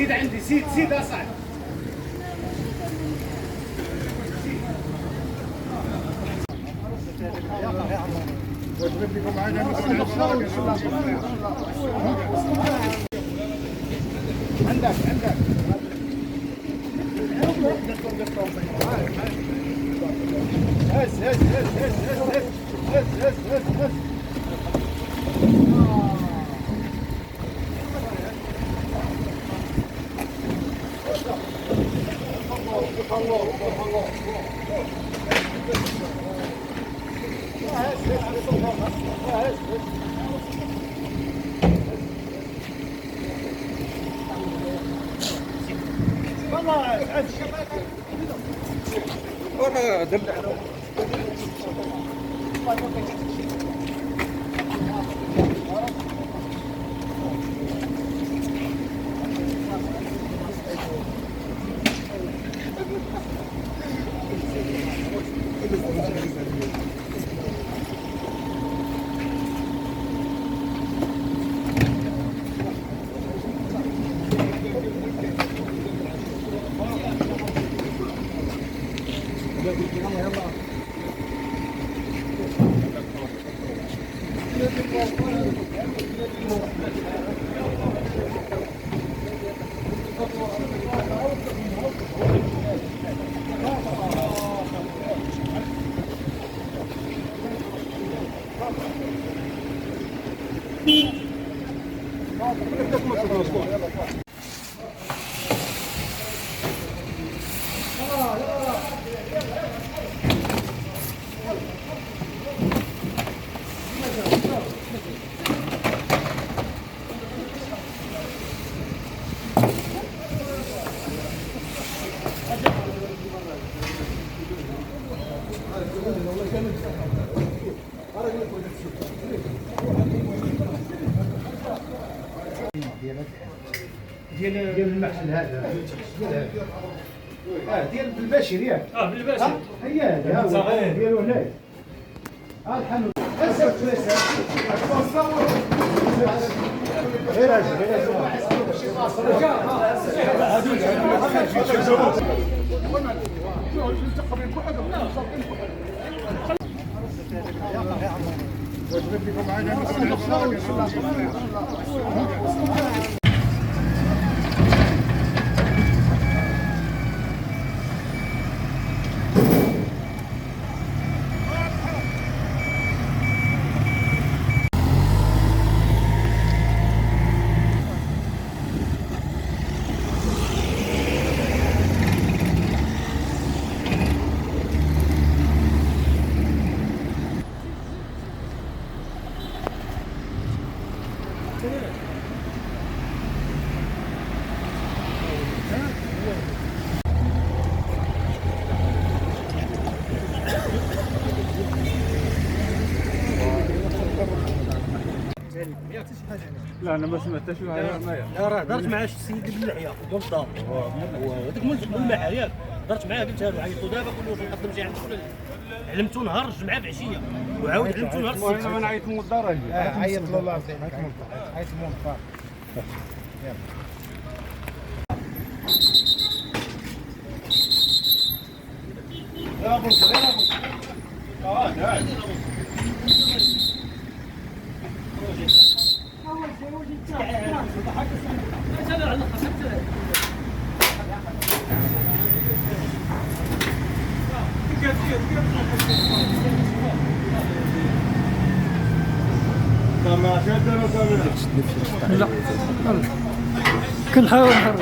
زيد عندي زيد اصاحبي. واجرب لكم معنا عندك هز والله دبل ديال المحسن هذا ديال بالباشر ياك بالباشر هي هذه ديالو هنايا الحمد واجرب لكم معنا لا انا ما سمعتش فيها لا راه درت مع شي سيد باللحيه بالضبط هذاك ملصق بالماء ياك درت معاه قلت له عيطوا دابا قول له واش نقدم شي عند شكون علمتو نهار الجمعه في عشيه وعاود علمتو نهار السبت. المهم انا نعيط من الدار عيط له الله يعطيك عيط الموظف يلا ابو لا كل حاول نهرب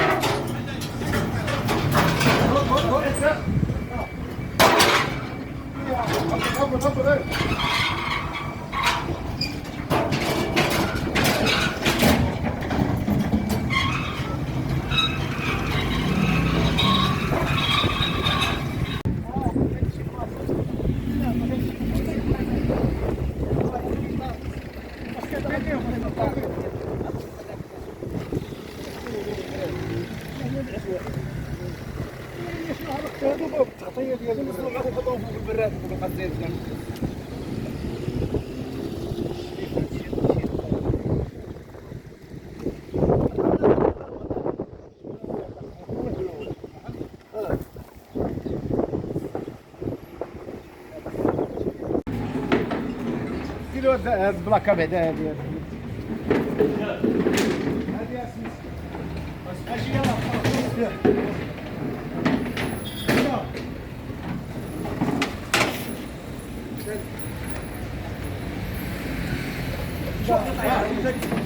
التغطيه ديال المزروعات وخذوهم في البراد وبالقصير. كيلو هاد البلاكه بعدا هادي اجي يلاه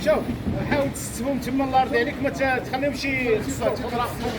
شوف حاول تستفهم تما الارض عليك ما تخليهمش يخسر تواصلوا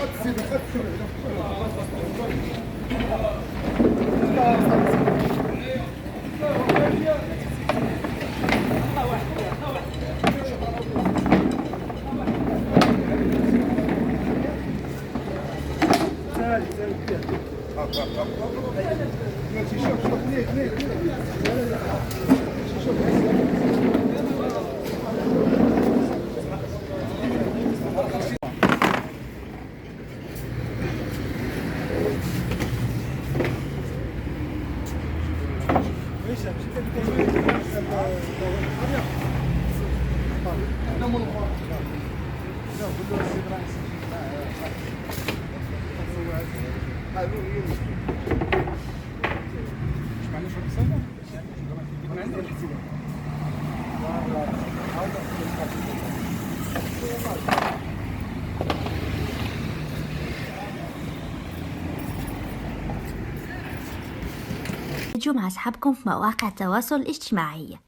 مع أصحابكم في مواقع التواصل الاجتماعي.